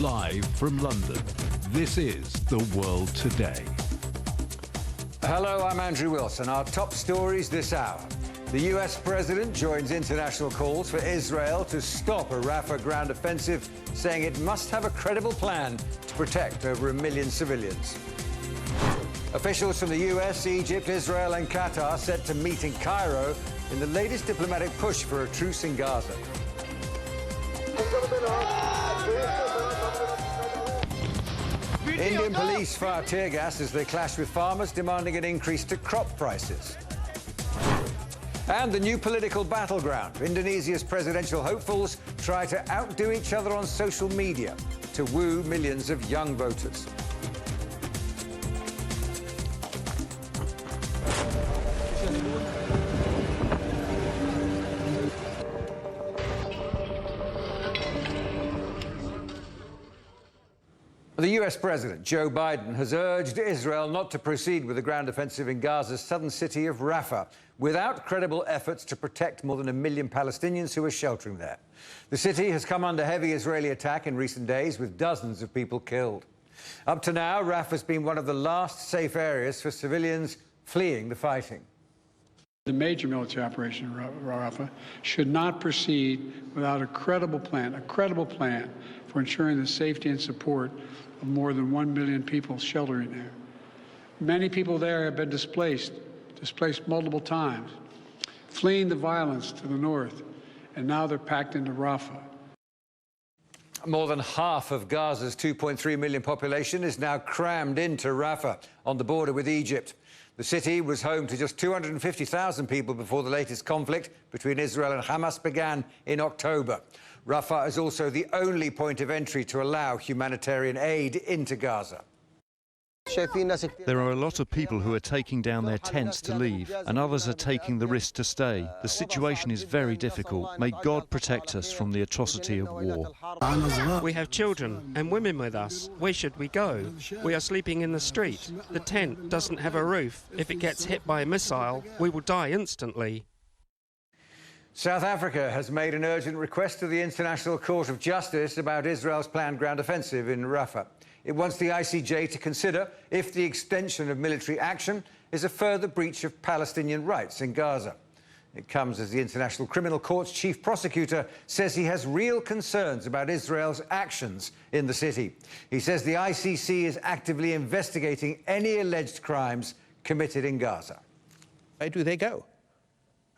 Live from London, this is The World Today. Hello, I'm Andrew Wilson. Our top stories this hour. The US president joins international calls for Israel to stop a Rafah ground offensive, saying it must have a credible plan to protect over 1 million civilians. Officials from the US, Egypt, Israel and Qatar set to meet in Cairo in the latest diplomatic push for a truce in Gaza. Indian police fire tear gas as they clash with farmers demanding an increase to crop prices. And the new political battleground. Indonesia's presidential hopefuls try to outdo each other on social media to woo millions of young voters. The US President, Joe Biden, has urged Israel not to proceed with the ground offensive in Gaza's southern city of Rafah without credible efforts to protect more than 1 million Palestinians who are sheltering there. The city has come under heavy Israeli attack in recent days, with dozens of people killed. Up to now, Rafah has been one of the last safe areas for civilians fleeing the fighting. The major military operation in Rafah should not proceed without a credible plan for ensuring the safety and support of more than 1 million people sheltering there. Many people there have been displaced multiple times, fleeing the violence to the north, and now they're packed into Rafah. More than half of Gaza's 2.3 million population is now crammed into Rafah on the border with Egypt. The city was home to just 250,000 people before the latest conflict between Israel and Hamas began in October. Rafah is also the only point of entry to allow humanitarian aid into Gaza. There are a lot of people who are taking down their tents to leave, and others are taking the risk to stay. The situation is very difficult. May God protect us from the atrocity of war. We have children and women with us. Where should we go? We are sleeping in the street. The tent doesn't have a roof. If it gets hit by a missile, we will die instantly. South Africa has made an urgent request to the International Court of Justice about Israel's planned ground offensive in Rafah. It wants the ICJ to consider if the extension of military action is a further breach of Palestinian rights in Gaza. It comes as the International Criminal Court's chief prosecutor says he has real concerns about Israel's actions in the city. He says the ICC is actively investigating any alleged crimes committed in Gaza. Where do they go?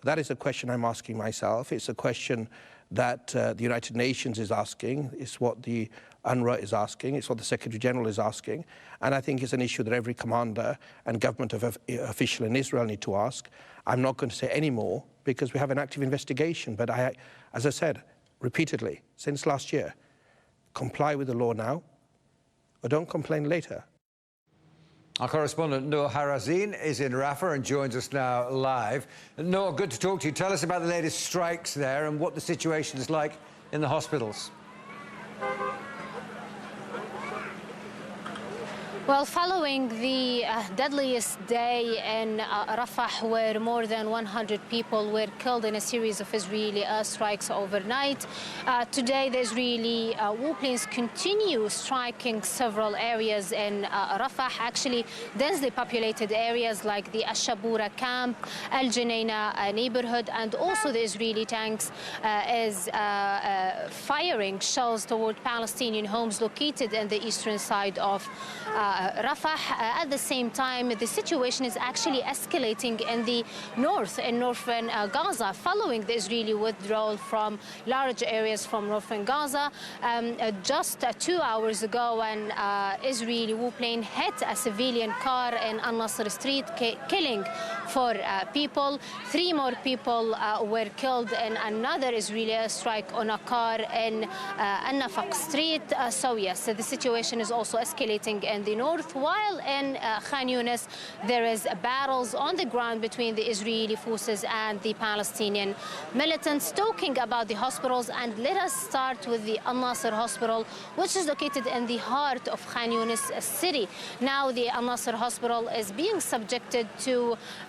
That is a question I'm asking myself. It's a question that the United Nations is asking. It's what the UNRWA is asking. It's what the Secretary General is asking. And I think it's an issue that every commander and government official in Israel need to ask. I'm not going to say any more because we have an active investigation. But as I said repeatedly since last year, comply with the law now or don't complain later. Our correspondent Noor Harazin is in Rafah and joins us now live. Noor, good to talk to you. Tell us about the latest strikes there and what the situation is like in the hospitals. Well, following the deadliest day in Rafah, where more than 100 people were killed in a series of Israeli airstrikes overnight, today the Israeli warplanes continue striking several areas in Rafah, actually densely populated areas like the Ash-Shabura camp, Al Junaina neighborhood, and also the Israeli tanks is firing shells toward Palestinian homes located in the eastern side of Rafah. At the same time, the situation is actually escalating in the north, in northern Gaza, following the Israeli withdrawal from large areas from northern Gaza. Just 2 hours ago, an Israeli warplane hit a civilian car in Al-Nasr Street, killing 4 people. 3 more people were killed in another Israeli airstrike on a car in Al-Nafaq Street. So yes, the situation is also escalating in the north. north, while in Khan Yunis there is battles on the ground between the Israeli forces and the Palestinian militants. Talking about the hospitals, and let us start with the Al-Nasser Hospital, which is located in the heart of Khan Yunis city. Now the Al-Nasser Hospital is being subjected to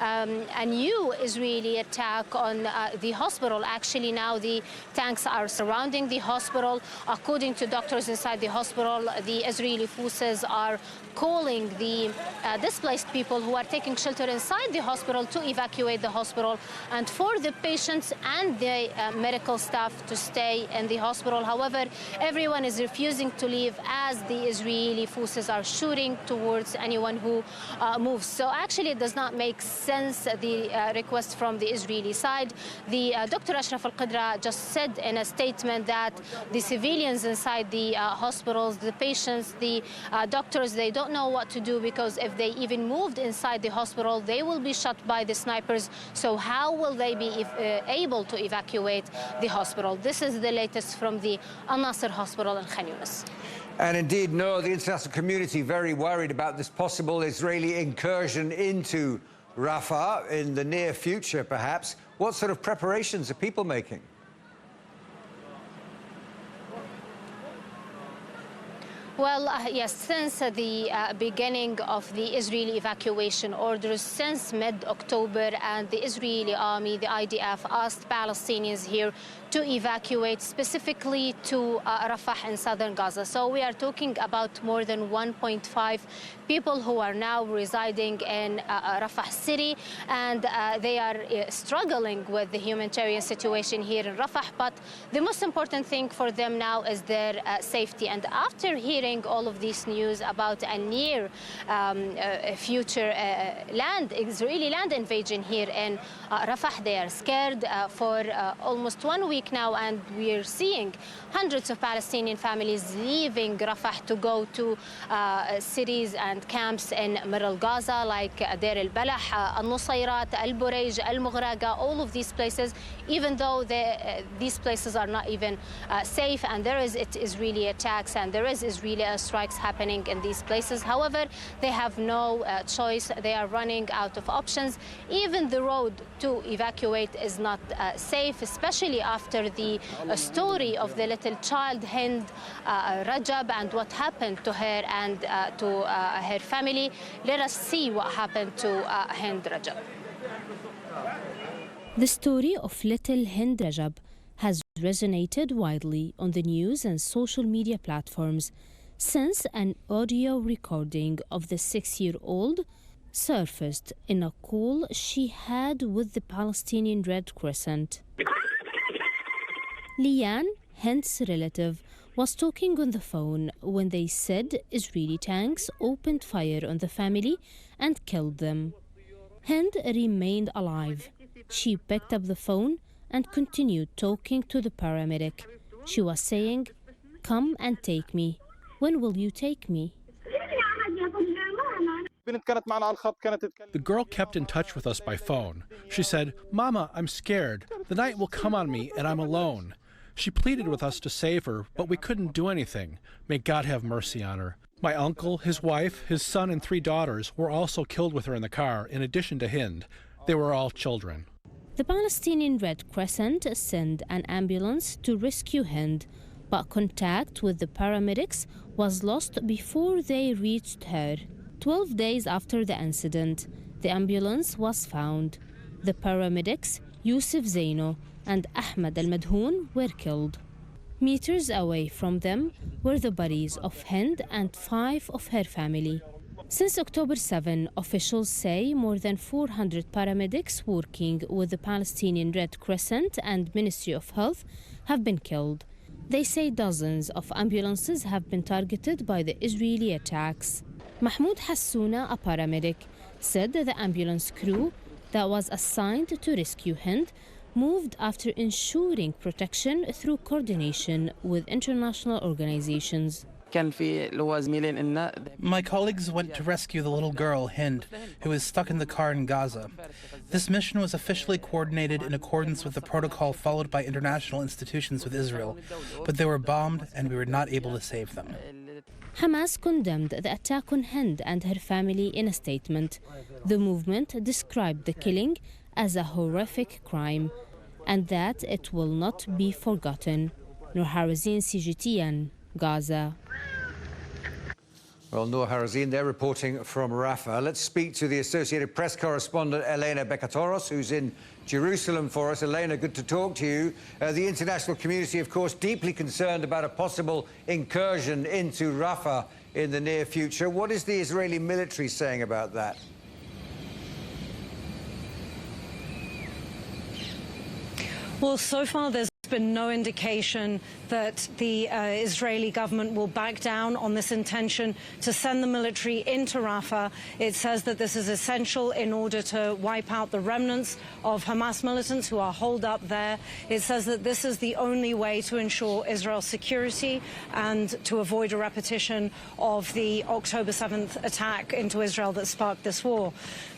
a new Israeli attack on the hospital. Actually, now the tanks are surrounding the hospital. According to doctors inside the hospital, the Israeli forces are calling the displaced people who are taking shelter inside the hospital to evacuate the hospital, and for the patients and the medical staff to stay in the hospital. However, everyone is refusing to leave as the Israeli forces are shooting towards anyone who moves. So actually it does not make sense, the request from the Israeli side. The Dr. Ashraf Al-Qudra just said in a statement that the civilians inside the hospitals, the patients, the doctors, they don't know what to do, because if they even moved inside the hospital, they will be shot by the snipers. So how will they be able to evacuate the hospital? This is the latest from the Al-Nasser Hospital in Khan Yunis. And indeed, no, the international community very worried about this possible Israeli incursion into Rafah in the near future, perhaps. What sort of preparations are people making? Well, yes, since the beginning of the Israeli evacuation orders, since mid-October, and the Israeli army, the IDF, asked Palestinians here to evacuate specifically to Rafah in southern Gaza. So we are talking about more than 1.5 people who are now residing in Rafah city, and they are struggling with the humanitarian situation here in Rafah. But the most important thing for them now is their safety. And after hearing all of this news about a near future Israeli land invasion here in Rafah, they are scared for almost 1 week now, and we are seeing hundreds of Palestinian families leaving Rafah to go to cities and camps in Middle Gaza, like Deir al-Balah, Al-Nusayrat, Al-Burayj, Al-Mughraqa, all of these places, even though these places are not even safe, and there is Israeli attacks and there is Israeli strikes happening in these places. However, they have no choice. They are running out of options. Even the road to evacuate is not safe, especially after the story of the little child Hind Rajab and what happened to her and to her family. Let us see what happened to Hind Rajab. The story of little Hind Rajab has resonated widely on the news and social media platforms since an audio recording of the 6-year-old surfaced in a call she had with the Palestinian Red Crescent. Liane, Hind's relative, was talking on the phone when they said Israeli tanks opened fire on the family and killed them. Hind remained alive. She picked up the phone and continued talking to the paramedic. She was saying, "Come and take me. When will you take me?" The girl kept in touch with us by phone. She said, "Mama, I'm scared. The night will come on me and I'm alone." She pleaded with us to save her, but we couldn't do anything. May God have mercy on her. My uncle, his wife, his son, and 3 daughters were also killed with her in the car, in addition to Hind. They were all children. The Palestinian Red Crescent sent an ambulance to rescue Hind, but contact with the paramedics was lost before they reached her. 12 days after the incident, the ambulance was found. The paramedics, Yusuf Zaino and Ahmed Al-Madhoun, were killed. Meters away from them were the bodies of Hind and 5 of her family. Since October 7, officials say more than 400 paramedics working with the Palestinian Red Crescent and Ministry of Health have been killed. They say dozens of ambulances have been targeted by the Israeli attacks. Mahmoud Hassouna, a paramedic, said that the ambulance crew that was assigned to rescue Hind moved after ensuring protection through coordination with international organizations. My colleagues went to rescue the little girl, Hind, who is stuck in the car in Gaza. This mission was officially coordinated in accordance with the protocol followed by international institutions with Israel, but they were bombed and we were not able to save them. Hamas condemned the attack on Hind and her family in a statement. The movement described the killing as a horrific crime and that it will not be forgotten. Noor Harazin, CGTN, Gaza. Well, Noor Harazin there reporting from Rafah. Let's speak to the Associated Press correspondent Elena Bekatoros, who's in Jerusalem for us. Elena, good to talk to you. The international community, of course, deeply concerned about a possible incursion into Rafah in the near future. What is the Israeli military saying about that? Well, so far there's been no indication that the Israeli government will back down on this intention to send the military into Rafah. It says that this is essential in order to wipe out the remnants of Hamas militants who are holed up there. It says that this is the only way to ensure Israel's security and to avoid a repetition of the October 7th attack into Israel that sparked this war.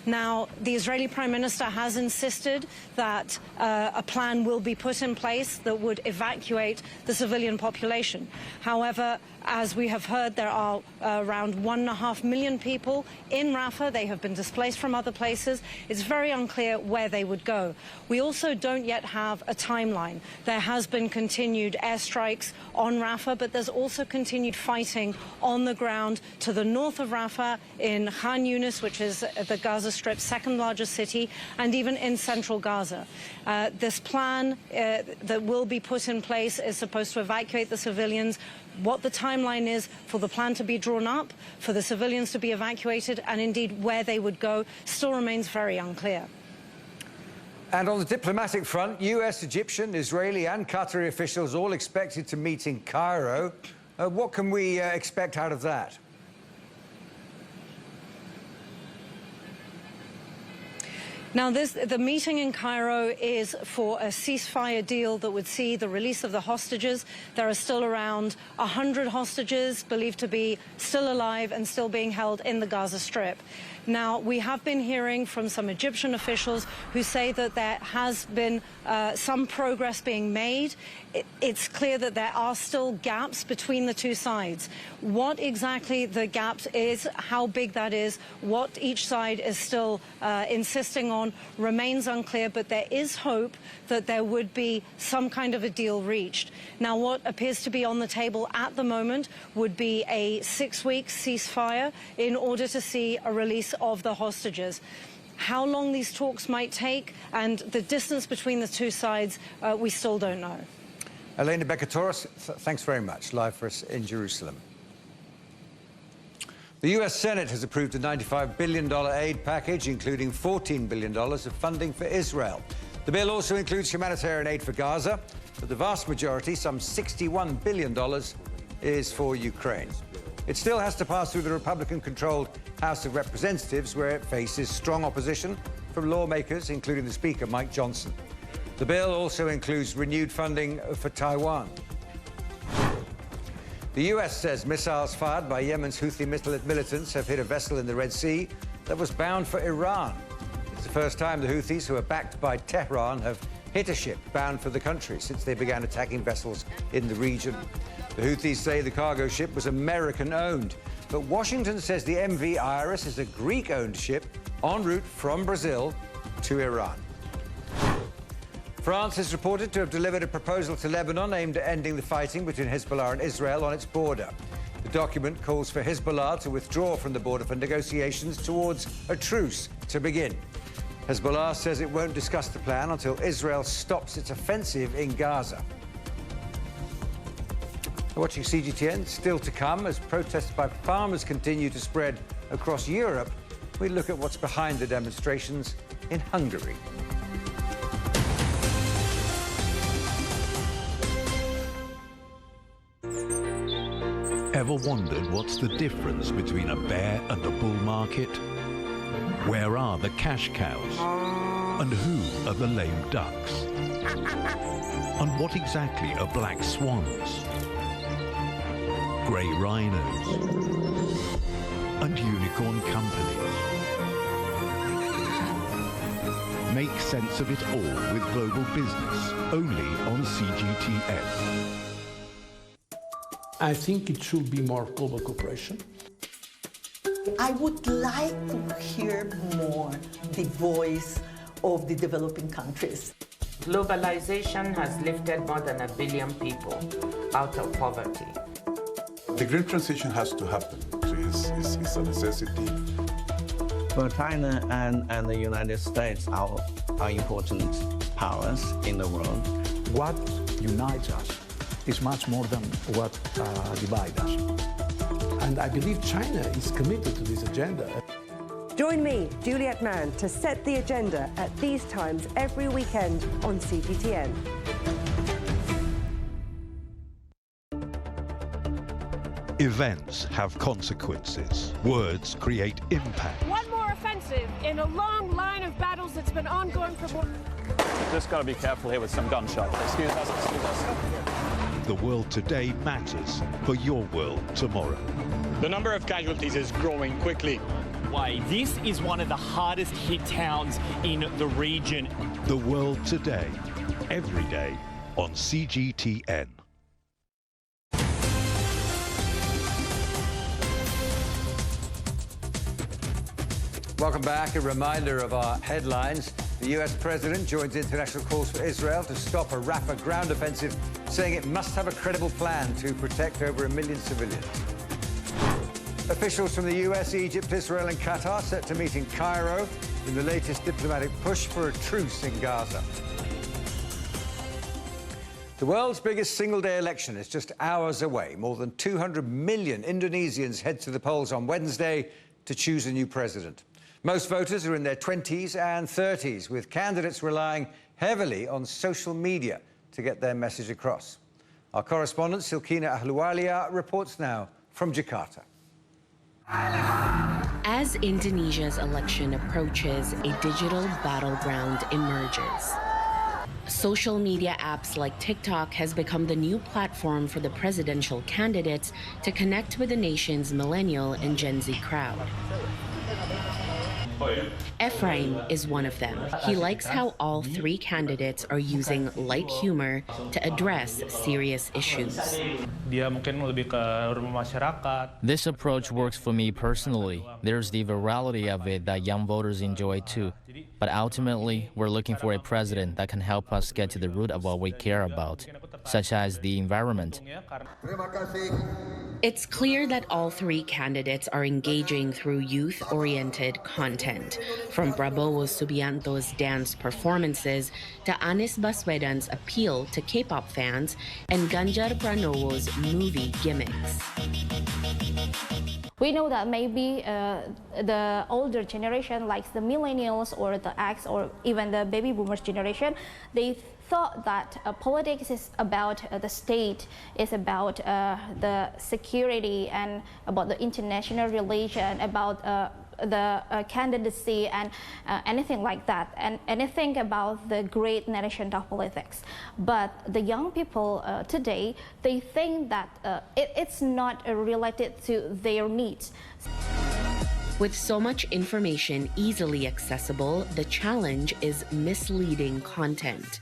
Now, the Israeli Prime Minister has insisted that a plan will be put in place that would evacuate the civilian population. However, as we have heard, there are around 1.5 million people in Rafah. They have been displaced from other places. It's very unclear where they would go. We also don't yet have a timeline. There has been continued airstrikes on Rafah, but there's also continued fighting on the ground to the north of Rafah in Khan Yunis, which is the Gaza Strip's second largest city, and even in central Gaza. This plan that will be put in place is supposed to evacuate the civilians. What the timeline is for the plan to be drawn up, for the civilians to be evacuated, and indeed where they would go, still remains very unclear. And on the diplomatic front, US, Egyptian, Israeli and Qatari officials all expected to meet in Cairo. What can we expect out of that? Now, the meeting in Cairo is for a ceasefire deal that would see the release of the hostages. There are still around 100 hostages believed to be still alive and still being held in the Gaza Strip. Now, we have been hearing from some Egyptian officials who say that there has been some progress being made. It's clear that there are still gaps between the two sides. What exactly the gap is, how big that is, what each side is still insisting on remains unclear, but there is hope that there would be some kind of a deal reached. Now, what appears to be on the table at the moment would be a 6-week ceasefire in order to see a release of the hostages. How long these talks might take and the distance between the two sides, we still don't know. Elena Bekatoros, thanks very much. Live for us in Jerusalem. The US Senate has approved a $95 billion aid package, including $14 billion of funding for Israel. The bill also includes humanitarian aid for Gaza, but the vast majority, some $61 billion, is for Ukraine. It still has to pass through the Republican-controlled House of Representatives, where it faces strong opposition from lawmakers, including the Speaker, Mike Johnson. The bill also includes renewed funding for Taiwan. The US says missiles fired by Yemen's Houthi militants have hit a vessel in the Red Sea that was bound for Iran. It's the first time the Houthis, who are backed by Tehran, have hit a ship bound for the country since they began attacking vessels in the region. The Houthis say the cargo ship was American-owned, but Washington says the MV Iris is a Greek-owned ship en route from Brazil to Iran. France is reported to have delivered a proposal to Lebanon aimed at ending the fighting between Hezbollah and Israel on its border. The document calls for Hezbollah to withdraw from the border for negotiations towards a truce to begin. Hezbollah says it won't discuss the plan until Israel stops its offensive in Gaza. Watching CGTN, still to come as protests by farmers continue to spread across Europe. We look at what's behind the demonstrations in Hungary. Ever wondered what's the difference between a bear and a bull market? Where are the cash cows? And who are the lame ducks? And what exactly are black swans? Grey rhinos? And unicorn companies? Make sense of it all with Global Business, only on CGTN. I think it should be more global cooperation. I would like to hear more the voice of the developing countries. Globalization has lifted more than 1 billion people out of poverty. The green transition has to happen. It's a necessity. Well, China and the United States are important powers in the world. What unites us is much more than what divides us. And I believe China is committed to this agenda. Join me, Juliet Mann, to set the agenda at these times every weekend on CGTN. Events have consequences. Words create impact. One more offensive in a long line of battles that's been ongoing for more. Just got to be careful here with some gunshots. Excuse us. The world today matters for your world tomorrow. The number of casualties is growing quickly. Why? This is one of the hardest hit towns in the region. The world today, every day on CGTN. Welcome back. A reminder of our headlines. The US president joins international calls for Israel to stop a Rafah ground offensive, saying it must have a credible plan to protect over 1 million civilians. Officials from the US, Egypt, Israel and Qatar set to meet in Cairo in the latest diplomatic push for a truce in Gaza. The world's biggest single-day election is just hours away. More than 200 million Indonesians head to the polls on Wednesday to choose a new president. Most voters are in their 20s and 30s, with candidates relying heavily on social media to get their message across. Our correspondent, Silkina Ahluwalia, reports now from Jakarta. As Indonesia's election approaches, a digital battleground emerges. Social media apps like TikTok has become the new platform for the presidential candidates to connect with the nation's millennial and Gen Z crowd. Ephraim is one of them. He likes how all three candidates are using light humor to address serious issues. This approach works for me personally. There's the virality of it that young voters enjoy too. But ultimately, we're looking for a president that can help us get to the root of what we care about, such as the environment. It's clear that all three candidates are engaging through youth-oriented content, from Prabowo Subianto's dance performances to Anies Baswedan's appeal to K-pop fans and Ganjar Pranowo's movie gimmicks. We know that maybe the older generation, like the millennials or the X or even the baby boomers generation, they thought that politics is about the state, is about the security and about the international relation, about the candidacy and anything like that, and anything about the great nation of politics. But the young people today, they think that it's not related to their needs. With so much information easily accessible, the challenge is misleading content.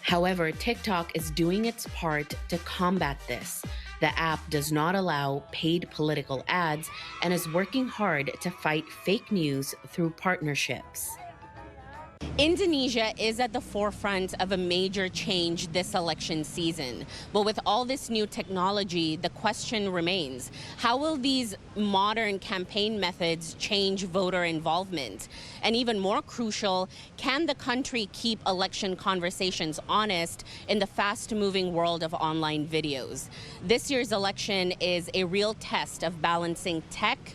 However, TikTok is doing its part to combat this. The app does not allow paid political ads and is working hard to fight fake news through partnerships. Indonesia is at the forefront of a major change this election season. But with all this new technology, the question remains, how will these modern campaign methods change voter involvement? And even more crucial, can the country keep election conversations honest in the fast-moving world of online videos? This year's election is a real test of balancing tech,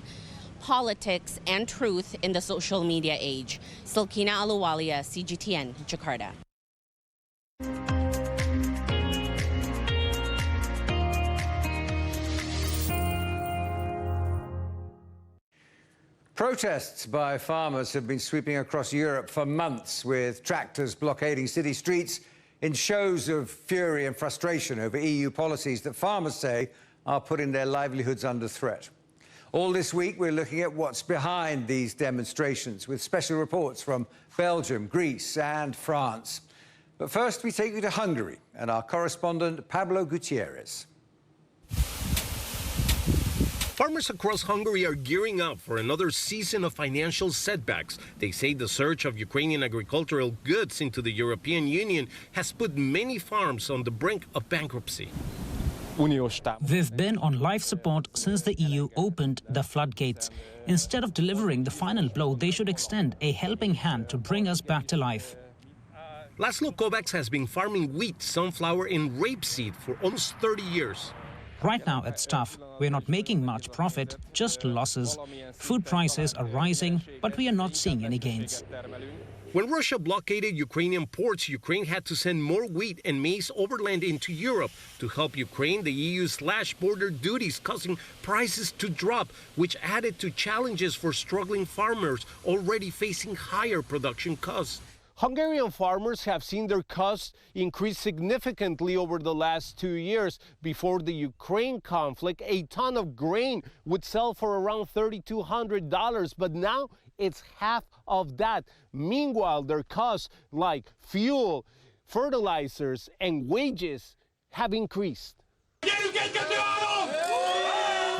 politics, and truth in the social media age. Silkina Ahluwalia, CGTN, Jakarta. Protests by farmers have been sweeping across Europe for months, with tractors blockading city streets in shows of fury and frustration over EU policies that farmers say are putting their livelihoods under threat. All this week, we're looking at what's behind these demonstrations, with special reports from Belgium, Greece and France. But first, we take you to Hungary and our correspondent, Pablo Gutierrez. Farmers across Hungary are gearing up for another season of financial setbacks. They say the surge of Ukrainian agricultural goods into the European Union has put many farms on the brink of bankruptcy. We've been on life support since the EU opened the floodgates. Instead of delivering the final blow, they should extend a helping hand to bring us back to life. Laszlo Kovacs has been farming wheat, sunflower, and rapeseed for almost 30 years. Right now, it's tough. We're not making much profit, just losses. Food prices are rising, but we are not seeing any gains. When Russia blockaded Ukrainian ports, Ukraine had to send more wheat and maize overland into Europe. To help Ukraine, the EU slashed border duties, causing prices to drop, which added to challenges for struggling farmers already facing higher production costs. Hungarian farmers have seen their costs increase significantly over the last 2 years. Before the Ukraine conflict, a ton of grain would sell for around $3,200, but now it's half of that. Meanwhile, their costs like fuel, fertilizers, and wages have increased.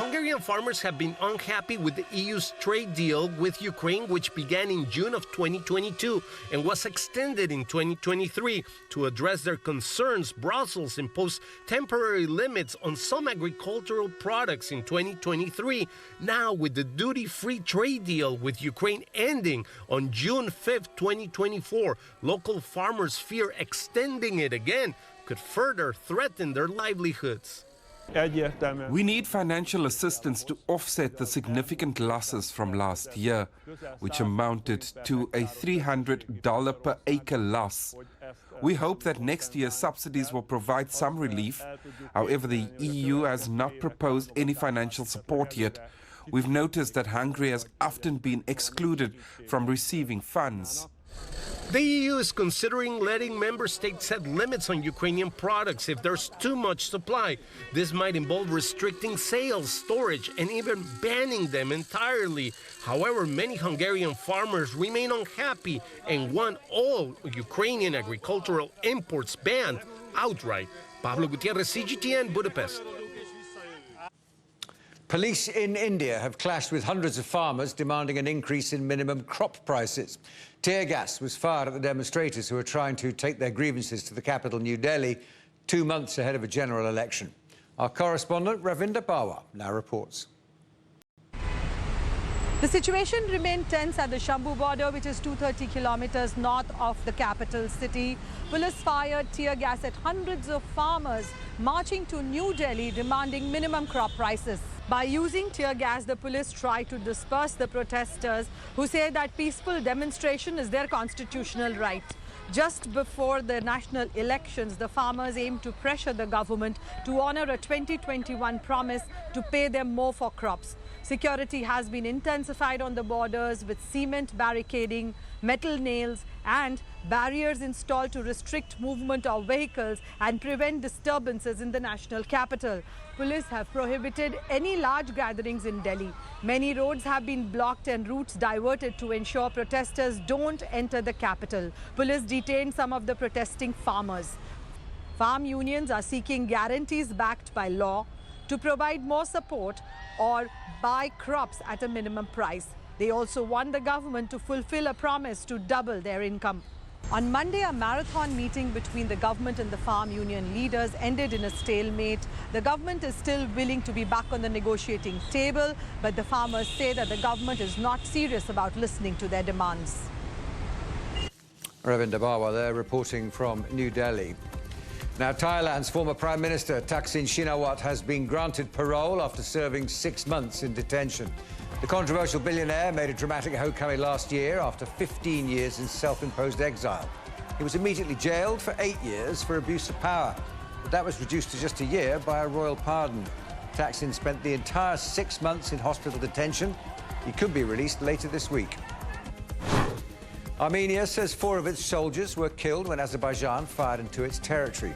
Hungarian farmers have been unhappy with the EU's trade deal with Ukraine, which began in June of 2022 and was extended in 2023. To address their concerns, Brussels imposed temporary limits on some agricultural products in 2023. Now, with the duty-free trade deal with Ukraine ending on June 5th, 2024, local farmers fear extending it again could further threaten their livelihoods. We need financial assistance to offset the significant losses from last year, which amounted to a $300 per acre loss. We hope that next year's subsidies will provide some relief. However, the EU has not proposed any financial support yet. We've noticed that Hungary has often been excluded from receiving funds. The EU is considering letting member states set limits on Ukrainian products if there's too much supply. This might involve restricting sales, storage, and even banning them entirely. However, many Hungarian farmers remain unhappy and want all Ukrainian agricultural imports banned outright. Pablo Gutierrez, CGTN, Budapest. Police in India have clashed with hundreds of farmers demanding an increase in minimum crop prices. Tear gas was fired at the demonstrators who are trying to take their grievances to the capital, New Delhi, 2 months ahead of a general election. Our correspondent, Ravinder Bawa, now reports. The situation remained tense at the Shambu border, which is 230 kilometers north of the capital city. Police fired tear gas at hundreds of farmers marching to New Delhi demanding minimum crop prices. By using tear gas, the police tried to disperse the protesters who say that peaceful demonstration is their constitutional right. Just before the national elections, the farmers aim to pressure the government to honor a 2021 promise to pay them more for crops. Security has been intensified on the borders with cement barricading, metal nails and barriers installed to restrict movement of vehicles and prevent disturbances in the national capital. Police have prohibited any large gatherings in Delhi. Many roads have been blocked and routes diverted to ensure protesters don't enter the capital. Police detained some of the protesting farmers. Farm unions are seeking guarantees backed by law to provide more support or buy crops at a minimum price. They also want the government to fulfill a promise to double their income. On Monday, a marathon meeting between the government and the farm union leaders ended in a stalemate. The government is still willing to be back on the negotiating table, but the farmers say that the government is not serious about listening to their demands. Ravinder Bawa there reporting from New Delhi. Now, Thailand's former Prime Minister Thaksin Shinawatra has been granted parole after serving 6 months in detention. The controversial billionaire made a dramatic homecoming last year after 15 years in self-imposed exile. He was immediately jailed for 8 years for abuse of power, but that was reduced to just a year by a royal pardon. Thaksin spent the entire 6 months in hospital detention. He could be released later this week. Armenia says 4 of its soldiers were killed when Azerbaijan fired into its territory.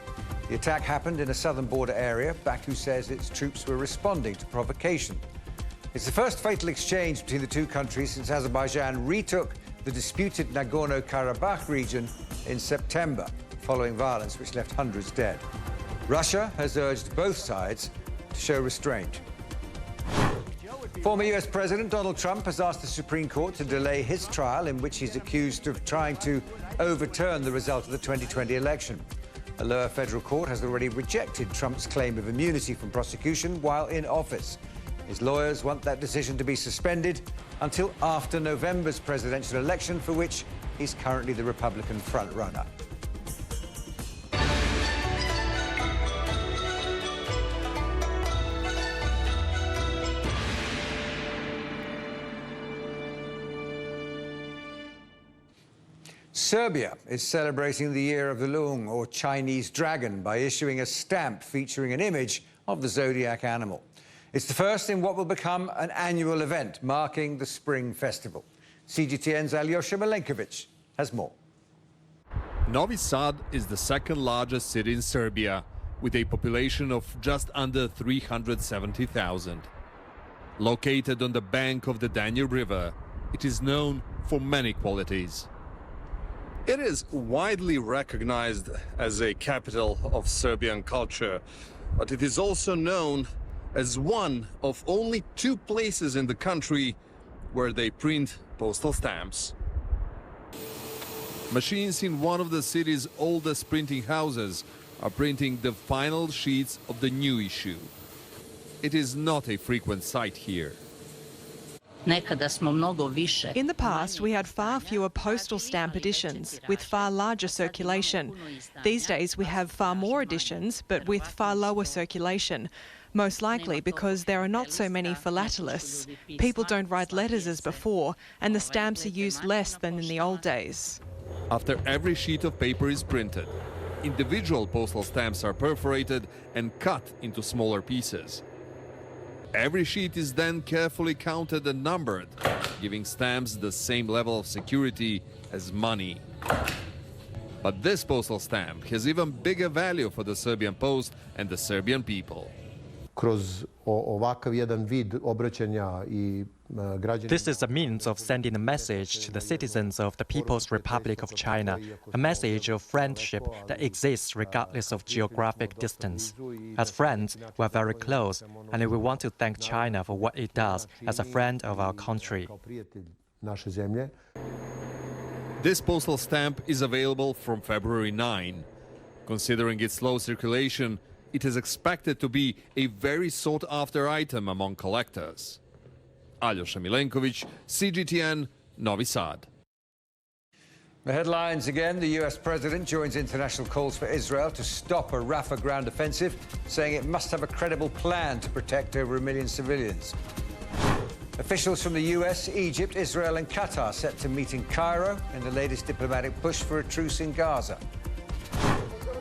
The attack happened in a southern border area. Baku says its troops were responding to provocation. It's the first fatal exchange between the two countries since Azerbaijan retook the disputed Nagorno-Karabakh region in September, following violence which left hundreds dead. Russia has urged both sides to show restraint. Former US President Donald Trump has asked the Supreme Court to delay his trial in which he's accused of trying to overturn the result of the 2020 election. A lower federal court has already rejected Trump's claim of immunity from prosecution while in office. His lawyers want that decision to be suspended until after November's presidential election, for which he's currently the Republican frontrunner. Serbia is celebrating the Year of the Loong, or Chinese dragon, by issuing a stamp featuring an image of the zodiac animal. It's the first in what will become an annual event marking the Spring Festival. CGTN's Alyosha Milenkovic has more. Novi Sad is the second largest city in Serbia, with a population of just under 370,000. Located on the bank of the Danube River, it is known for many qualities. It is widely recognized as a capital of Serbian culture, but it is also known as one of only 2 places in the country where they print postal stamps. Machines in one of the city's oldest printing houses are printing the final sheets of the new issue. It is not a frequent sight here. In the past, we had far fewer postal stamp editions, with far larger circulation. These days, we have far more editions, but with far lower circulation. Most likely because there are not so many philatelists. People don't write letters as before, and the stamps are used less than in the old days. After every sheet of paper is printed, individual postal stamps are perforated and cut into smaller pieces. Every sheet is then carefully counted and numbered, giving stamps the same level of security as money. But this postal stamp has even bigger value for the Serbian Post and the Serbian people. This is a means of sending a message to the citizens of the People's Republic of China, a message of friendship that exists regardless of geographic distance. As friends, we are very close, and we want to thank China for what it does as a friend of our country. This postal stamp is available from February 9. Considering its low circulation, it is expected to be a very sought-after item among collectors. Alyosha Milenkovic, CGTN, Novi Sad. The headlines again. The US president joins international calls for Israel to stop a Rafah ground offensive, saying it must have a credible plan to protect over 1 million civilians. Officials from the US, Egypt, Israel and Qatar set to meet in Cairo in the latest diplomatic push for a truce in Gaza.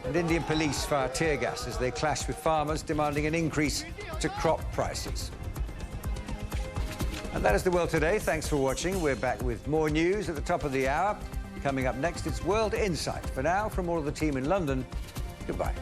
And Indian police fire tear gas as they clash with farmers demanding an increase to crop prices. And that is the world today. Thanks for watching. We're back with more news at the top of the hour. Coming up next, it's World Insight. For now, from all of the team in London, goodbye.